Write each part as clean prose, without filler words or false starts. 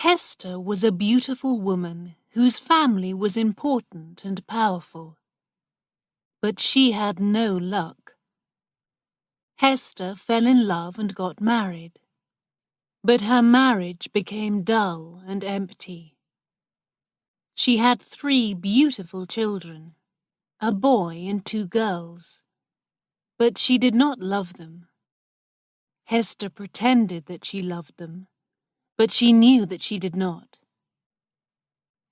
Hester was a beautiful woman whose family was important and powerful. But she had no luck. Hester fell in love and got married. But her marriage became dull and empty. She had 3 beautiful children, a boy and 2 girls. But she did not love them. Hester pretended that she loved them, but she knew that she did not.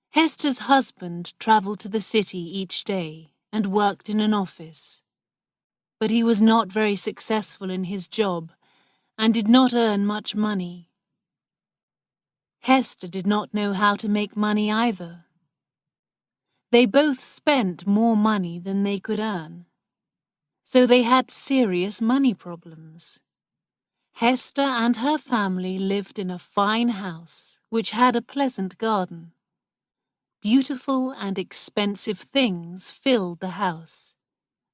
Hester's husband travelled to the city each day and worked in an office. But he was not very successful in his job and did not earn much money. Hester did not know how to make money either. They both spent more money than they could earn, so they had serious money problems. Hester and her family lived in a fine house which had a pleasant garden. Beautiful and expensive things filled the house.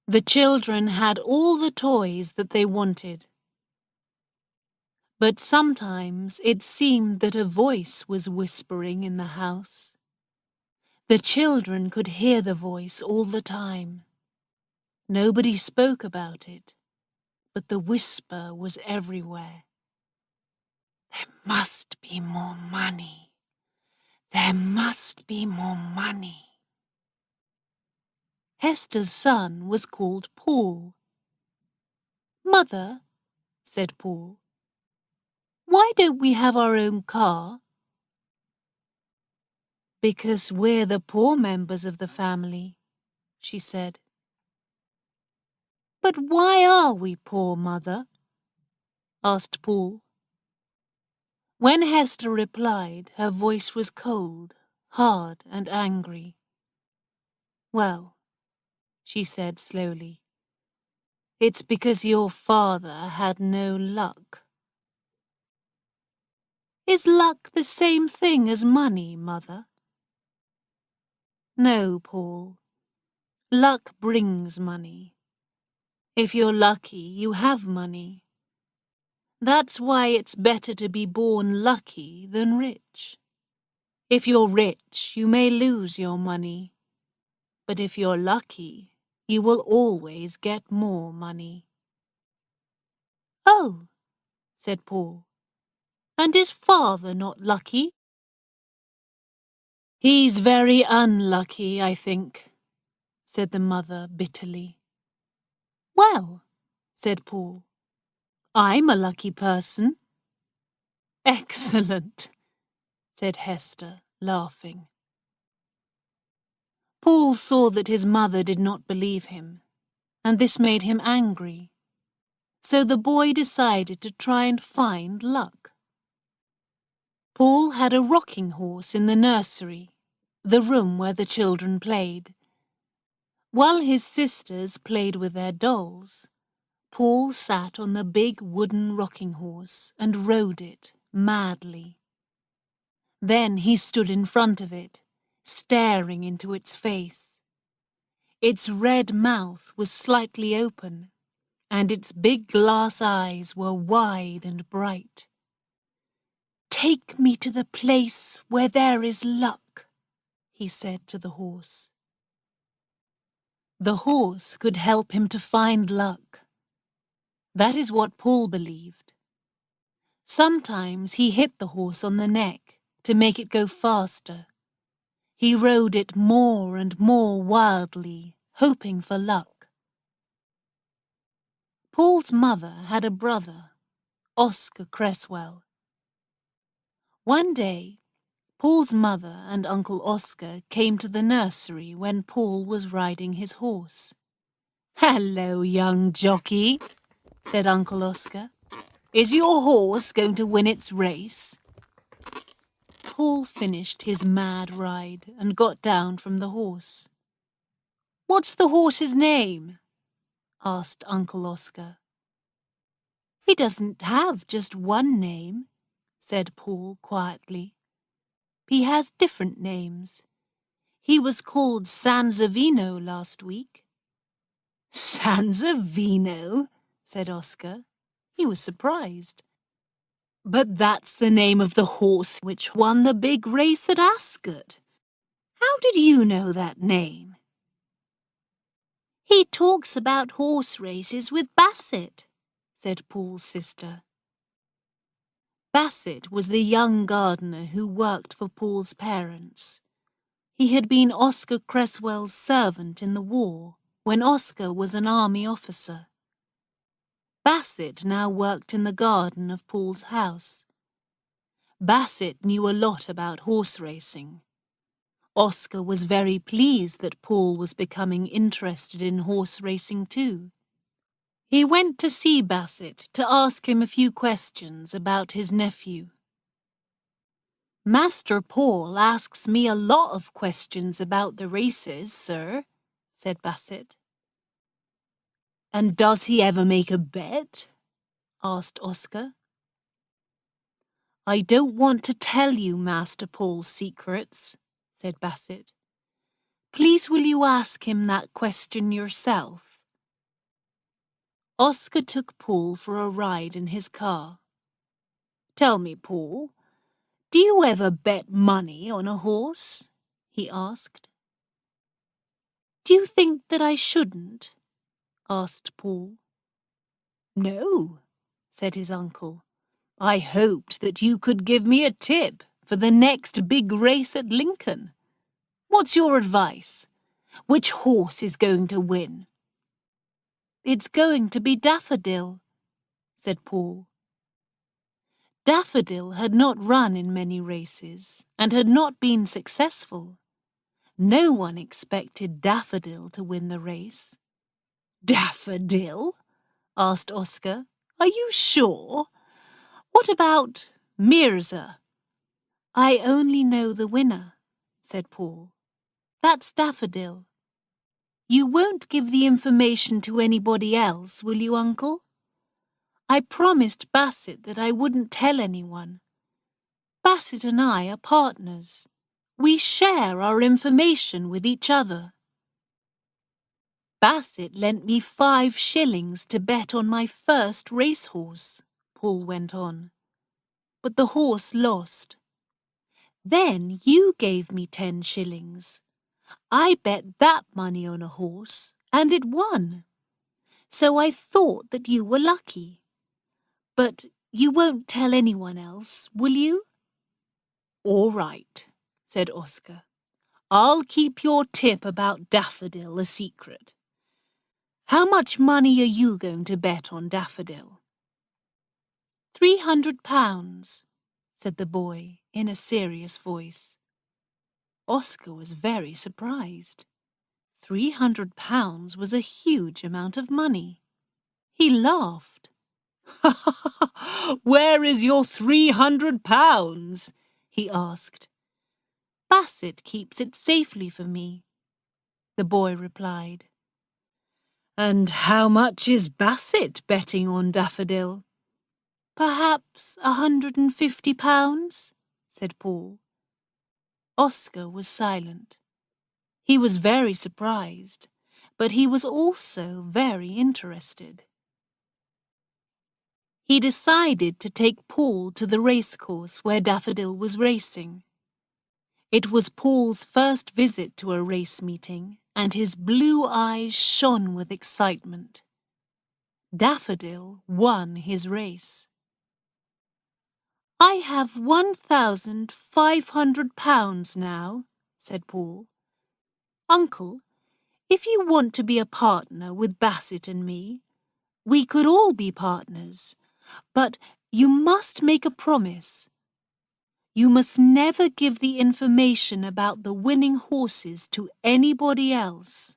The children had all the toys that they wanted. But sometimes it seemed that a voice was whispering in the house. The children could hear the voice all the time. Nobody spoke about it, but the whisper was everywhere. There must be more money. There must be more money. Hester's son was called Paul. "Mother," said Paul, "why don't we have our own car?" "Because we're the poor members of the family," she said. "But why are we poor, Mother?" asked Paul. When Hester replied, her voice was cold, hard, and angry. "Well," she said slowly, "it's because your father had no luck." "Is luck the same thing as money, Mother?" "No, Paul. Luck brings money. If you're lucky, you have money. That's why it's better to be born lucky than rich. If you're rich, you may lose your money. But if you're lucky, you will always get more money." "Oh," said Paul, "and is father not lucky?" "He's very unlucky, I think," said the mother bitterly. "Well," said Paul, "I'm a lucky person." "Excellent," said Hester, laughing. Paul saw that his mother did not believe him, and this made him angry. So the boy decided to try and find luck. Paul had a rocking horse in the nursery, the room where the children played. While his sisters played with their dolls, Paul sat on the big wooden rocking horse and rode it madly. Then he stood in front of it, staring into its face. Its red mouth was slightly open, and its big glass eyes were wide and bright. "Take me to the place where there is luck," he said to the horse. The horse could help him to find luck. That is what Paul believed. Sometimes he hit the horse on the neck to make it go faster. He rode it more and more wildly, hoping for luck. Paul's mother had a brother, Oscar Cresswell. One day, Paul's mother and Uncle Oscar came to the nursery when Paul was riding his horse. "Hello, young jockey," said Uncle Oscar. "Is your horse going to win its race?" Paul finished his mad ride and got down from the horse. "What's the horse's name?" asked Uncle Oscar. "He doesn't have just one name," said Paul quietly. "He has different names. He was called Sansovino last week." "Sansovino?" said Oscar. He was surprised. But that's the name of the horse which won the big race at Ascot. How did you know that name? He talks about horse races with Basset, said Paul's sister. Basset was the young gardener who worked for Paul's parents. He had been Oscar Cresswell's servant in the war, when Oscar was an army officer. Basset now worked in the garden of Paul's house. Basset knew a lot about horse racing. Oscar was very pleased that Paul was becoming interested in horse racing too. He went to see Basset to ask him a few questions about his nephew. Master Paul asks me a lot of questions about the races, sir, said Basset. And does he ever make a bet? Asked Oscar. I don't want to tell you Master Paul's secrets, said Basset. Please will you ask him that question yourself? Oscar took Paul for a ride in his car. Tell me, Paul, do you ever bet money on a horse? He asked. Do you think that I shouldn't? Asked Paul. No, said his uncle. I hoped that you could give me a tip for the next big race at Lincoln. What's your advice? Which horse is going to win? It's going to be Daffodil, said Paul. Daffodil had not run in many races and had not been successful. No one expected Daffodil to win the race. Daffodil? Asked Oscar. Are you sure? What about Mirza? I only know the winner, said Paul. That's Daffodil. You won't give the information to anybody else, will you, Uncle? I promised Basset that I wouldn't tell anyone. Basset and I are partners. We share our information with each other. Basset lent me 5 shillings to bet on my first racehorse, Paul went on. But the horse lost. Then you gave me 10 shillings. I bet that money on a horse, and it won. So I thought that you were lucky. But you won't tell anyone else, will you? All right, said Oscar. I'll keep your tip about Daffodil a secret. How much money are you going to bet on Daffodil? £300, said the boy in a serious voice. Oscar was very surprised. £300 was a huge amount of money. He laughed. Where is your £300? He asked. Basset keeps it safely for me, the boy replied. And how much is Basset betting on Daffodil? Perhaps £150, said Paul. Oscar was silent. He was very surprised, but he was also very interested. He decided to take Paul to the racecourse where Daffodil was racing. It was Paul's first visit to a race meeting, and his blue eyes shone with excitement. Daffodil won his race. I have £1,500 now, said Paul. Uncle, if you want to be a partner with Basset and me, we could all be partners, but you must make a promise. You must never give the information about the winning horses to anybody else.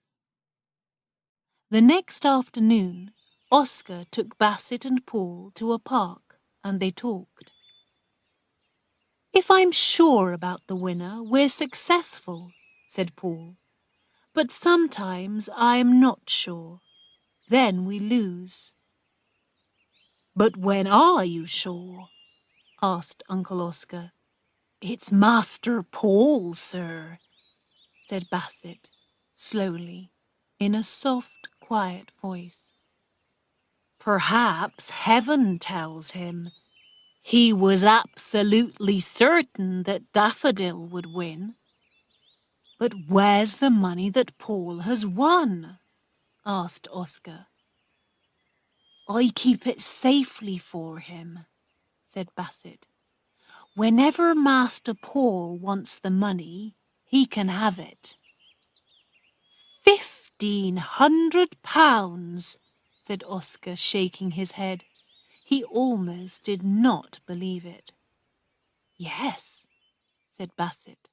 The next afternoon, Oscar took Basset and Paul to a park, and they talked. If I'm sure about the winner, we're successful, said Paul. But sometimes I'm not sure. Then we lose. But when are you sure? Asked Uncle Oscar. It's Master Paul, sir, said Basset, slowly, in a soft, quiet voice. Perhaps heaven tells him, He was absolutely certain that Daffodil would win. But where's the money that Paul has won? Asked Oscar. I keep it safely for him, said Basset. Whenever Master Paul wants the money, he can have it. £1,500, said Oscar, shaking his head. He almost did not believe it. Yes, said Basset.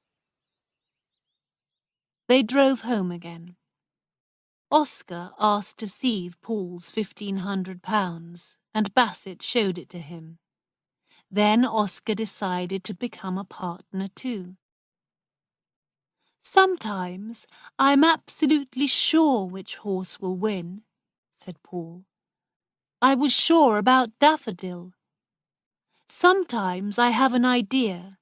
They drove home again. Oscar asked to see Paul's £1,500, and Basset showed it to him. Then Oscar decided to become a partner too. Sometimes I'm absolutely sure which horse will win, said Paul. I was sure about Daffodil. Sometimes I have an idea,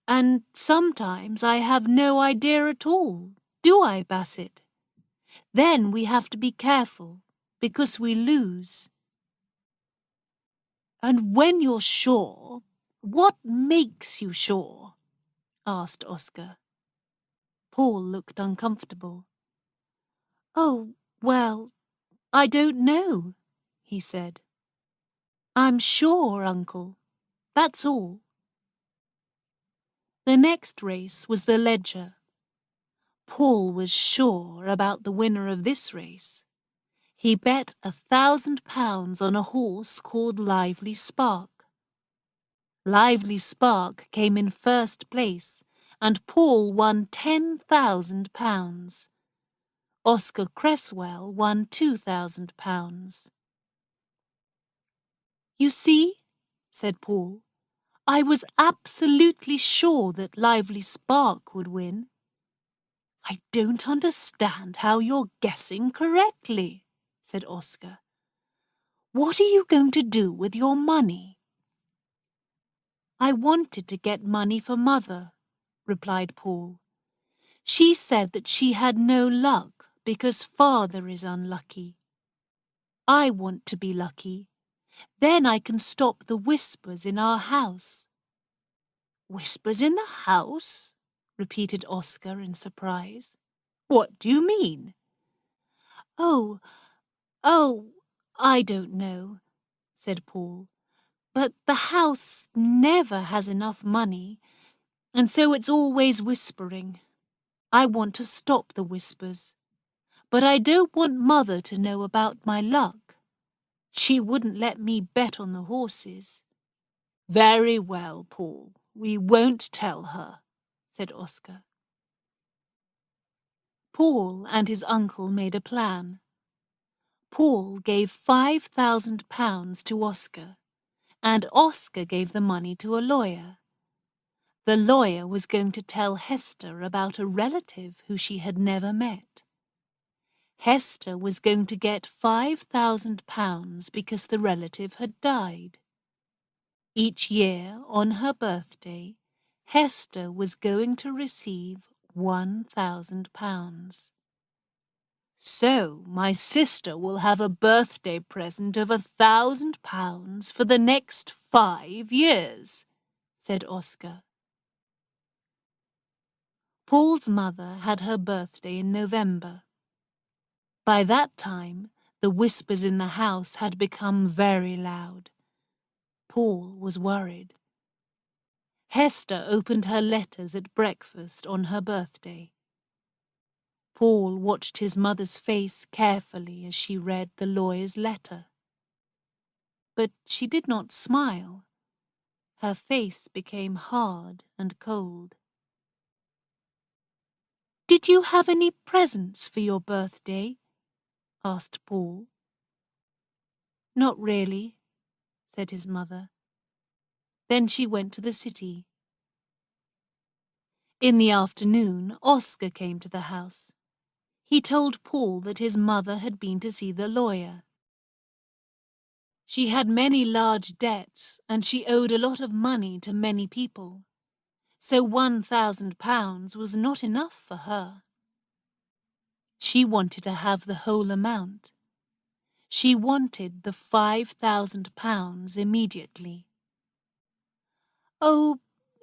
and sometimes I have no idea at all, do I, Basset? Then we have to be careful, because we lose. And when you're sure, what makes you sure? Asked Oscar. Paul looked uncomfortable. Oh, well, I don't know, he said. I'm sure, Uncle. That's all. The next race was the Leger. Paul was sure about the winner of this race. He bet £1,000 on a horse called Lively Spark. Lively Spark came in first place, and Paul won £10,000. Oscar Cresswell won £2,000. You see, said Paul, I was absolutely sure that Lively Spark would win. I don't understand how you're guessing correctly, said Oscar. What are you going to do with your money? I wanted to get money for Mother, replied Paul. She said that she had no luck because Father is unlucky. I want to be lucky. Then I can stop the whispers in our house. Whispers in the house? Repeated Oscar in surprise. What do you mean? Oh, I don't know, said Paul. But the house never has enough money, and so it's always whispering. I want to stop the whispers, but I don't want Mother to know about my luck. She wouldn't let me bet on the horses. Very well, Paul, we won't tell her, said Oscar. Paul and his uncle made a plan. Paul gave £5,000 to Oscar, and Oscar gave the money to a lawyer. The lawyer was going to tell Hester about a relative who she had never met. Hester was going to get £5,000 because the relative had died. Each year, on her birthday, Hester was going to receive £1,000. So my sister will have a birthday present of £1,000 for the next 5 years, said Oscar. Paul's mother had her birthday in November. By that time, the whispers in the house had become very loud. Paul was worried. Hester opened her letters at breakfast on her birthday. Paul watched his mother's face carefully as she read the lawyer's letter. But she did not smile. Her face became hard and cold. Did you have any presents for your birthday? Asked Paul. Not really, said his mother. Then she went to the city. In the afternoon, Oscar came to the house. He told Paul that his mother had been to see the lawyer. She had many large debts, and she owed a lot of money to many people. So £1,000 was not enough for her. She wanted to have the whole amount. She wanted the £5,000 immediately. "Oh,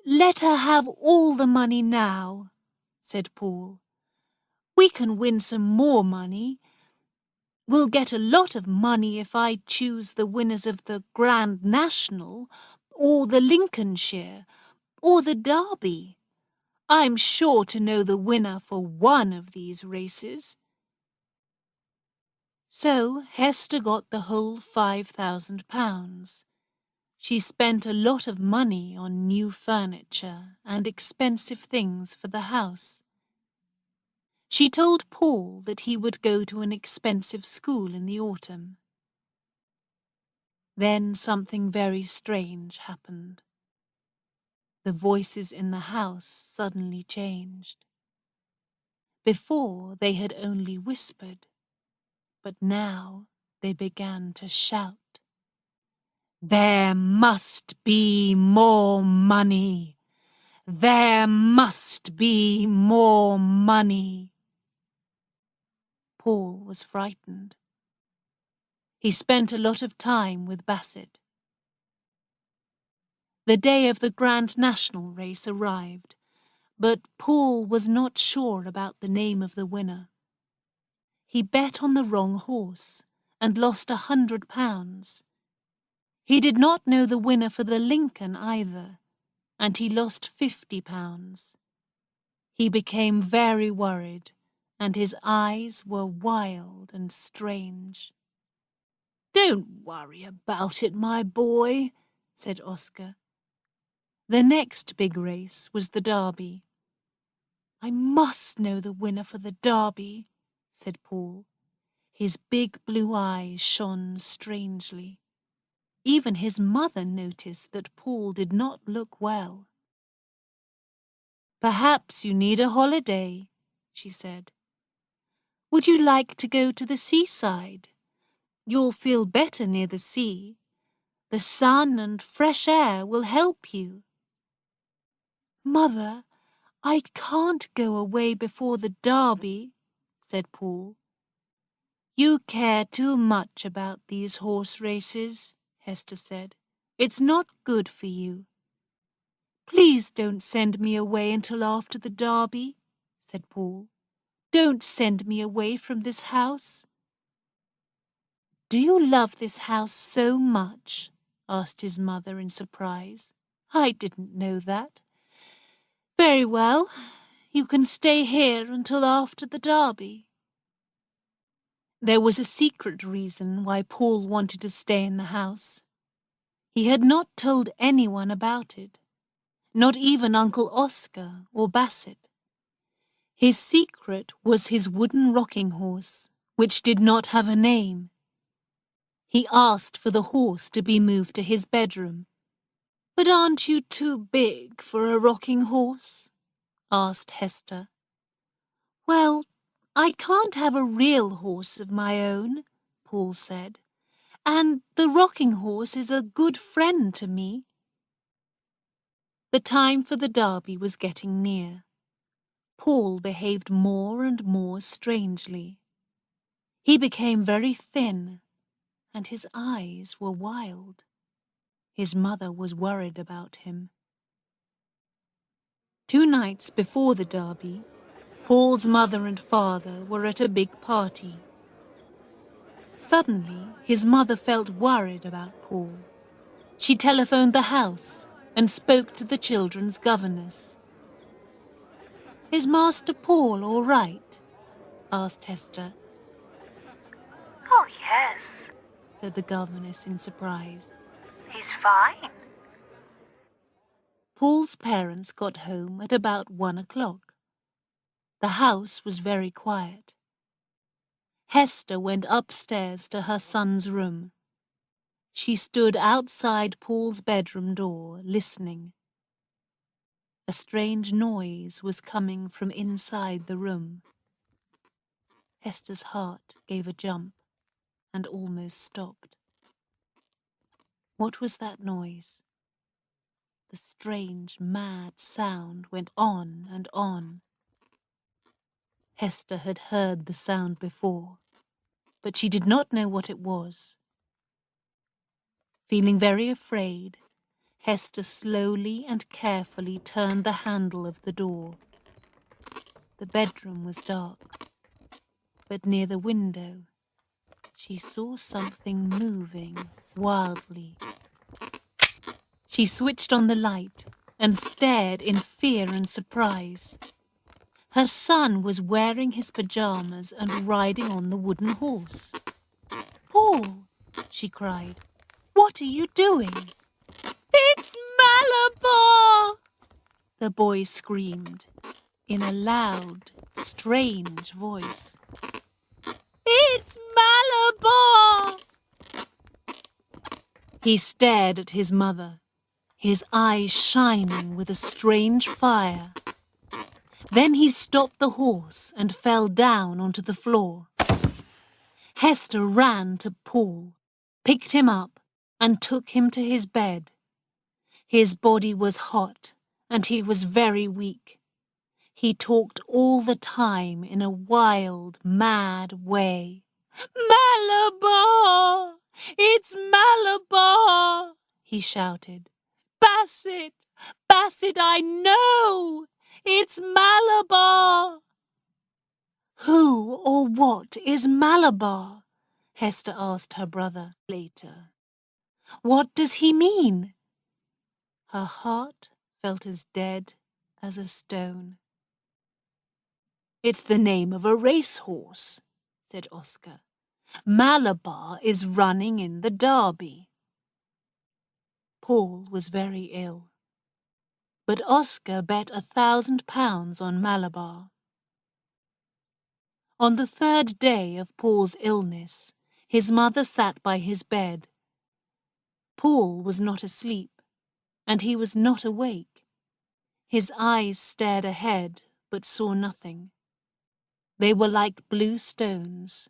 let her have all the money now," said Paul. "We can win some more money. We'll get a lot of money if I choose the winners of the Grand National, or the Lincolnshire, or the Derby. I'm sure to know the winner for one of these races." So Hester got the whole £5,000. She spent a lot of money on new furniture and expensive things for the house. She told Paul that he would go to an expensive school in the autumn. Then something very strange happened. The voices in the house suddenly changed. Before they had only whispered, but now they began to shout. "There must be more money! There must be more money!" Paul was frightened. He spent a lot of time with Bassett. The day of the Grand National race arrived, but Paul was not sure about the name of the winner. He bet on the wrong horse and lost £100. He did not know the winner for the Lincoln either, and he lost £50. He became very worried, and his eyes were wild and strange. "Don't worry about it, my boy," said Oscar. The next big race was the Derby. "I must know the winner for the Derby," said Paul. His big blue eyes shone strangely. Even his mother noticed that Paul did not look well. "Perhaps you need a holiday," she said. "Would you like to go to the seaside? You'll feel better near the sea. The sun and fresh air will help you." "Mother, I can't go away before the Derby," said Paul. "You care too much about these horse races," Hester said. "It's not good for you." "Please don't send me away until after the Derby," said Paul. "Don't send me away from this house." "Do you love this house so much?" asked his mother in surprise. "I didn't know that. Very well, you can stay here until after the Derby." There was a secret reason why Paul wanted to stay in the house. He had not told anyone about it, not even Uncle Oscar or Bassett. His secret was his wooden rocking horse, which did not have a name. He asked for the horse to be moved to his bedroom. "But aren't you too big for a rocking horse?" asked Hester. "Well, I can't have a real horse of my own," Paul said, "and the rocking horse is a good friend to me." The time for the Derby was getting near. Paul behaved more and more strangely. He became very thin, and his eyes were wild. His mother was worried about him. 2 nights before the Derby, Paul's mother and father were at a big party. Suddenly, his mother felt worried about Paul. She telephoned the house and spoke to the children's governess. "Is Master Paul all right?" asked Hester. "Oh, yes," said the governess in surprise. "he's fine." Paul's parents got home at about 1 o'clock. The house was very quiet. Hester went upstairs to her son's room. She stood outside Paul's bedroom door, listening. A strange noise was coming from inside the room. Hester's heart gave a jump and almost stopped. What was that noise? The strange, mad sound went on and on. Hester had heard the sound before, but she did not know what it was. Feeling very afraid, Hester slowly and carefully turned the handle of the door. The bedroom was dark, but near the window she saw something moving wildly. She switched on the light and stared in fear and surprise. Her son was wearing his pajamas and riding on the wooden horse. "Paul," she cried, "what are you doing?" "It's Malabar!" the boy screamed in a loud, strange voice. "It's Malabar!" He stared at his mother, his eyes shining with a strange fire. Then he stopped the horse and fell down onto the floor. Hester ran to Paul, picked him up, and took him to his bed. His body was hot, and he was very weak. He talked all the time in a wild, mad way. "Malabar! It's Malabar!" he shouted. "Bassett! Bassett, I know! It's Malabar!" "Who or what is Malabar?" Hester asked her brother later. "What does he mean?" Her heart felt as dead as a stone. "It's the name of a racehorse," said Oscar. "Malabar is running in the Derby." Paul was very ill, but Oscar bet £1,000 on Malabar. On the third day of Paul's illness, his mother sat by his bed. Paul was not asleep, and he was not awake. His eyes stared ahead, but saw nothing. They were like blue stones.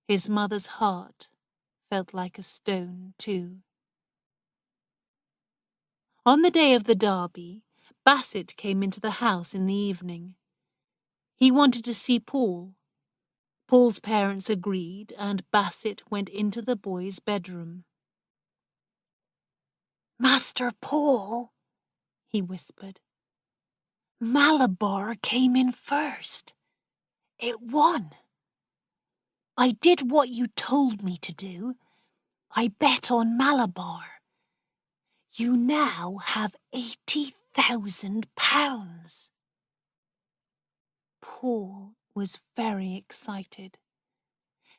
His mother's heart felt like a stone, too. On the day of the Derby, Bassett came into the house in the evening. He wanted to see Paul. Paul's parents agreed, and Bassett went into the boy's bedroom. "Master Paul," he whispered, "Malabar came in first. It won. I did what you told me to do. I bet on Malabar. You now have £80,000. Paul was very excited.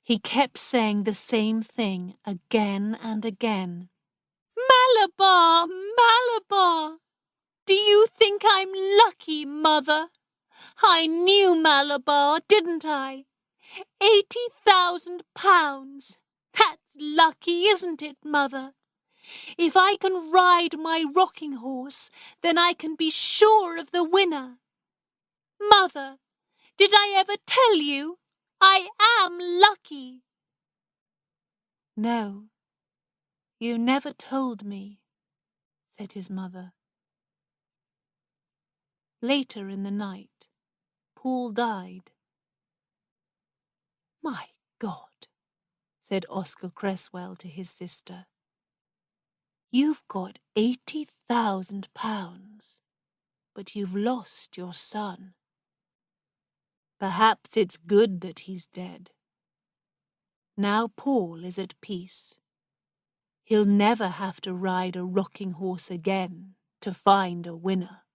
He kept saying the same thing again and again. "Malabar! Malabar! Do you think I'm lucky, Mother? I knew Malabar, didn't I? £80,000. That's lucky, isn't it, Mother? If I can ride my rocking horse, then I can be sure of the winner. Mother, did I ever tell you? I am lucky." "No, you never told me," said his mother. Later in the night, Paul died. "My God," said Oscar Cresswell to his sister. "You've got £80,000, but you've lost your son. Perhaps it's good that he's dead. Now Paul is at peace. He'll never have to ride a rocking horse again to find a winner."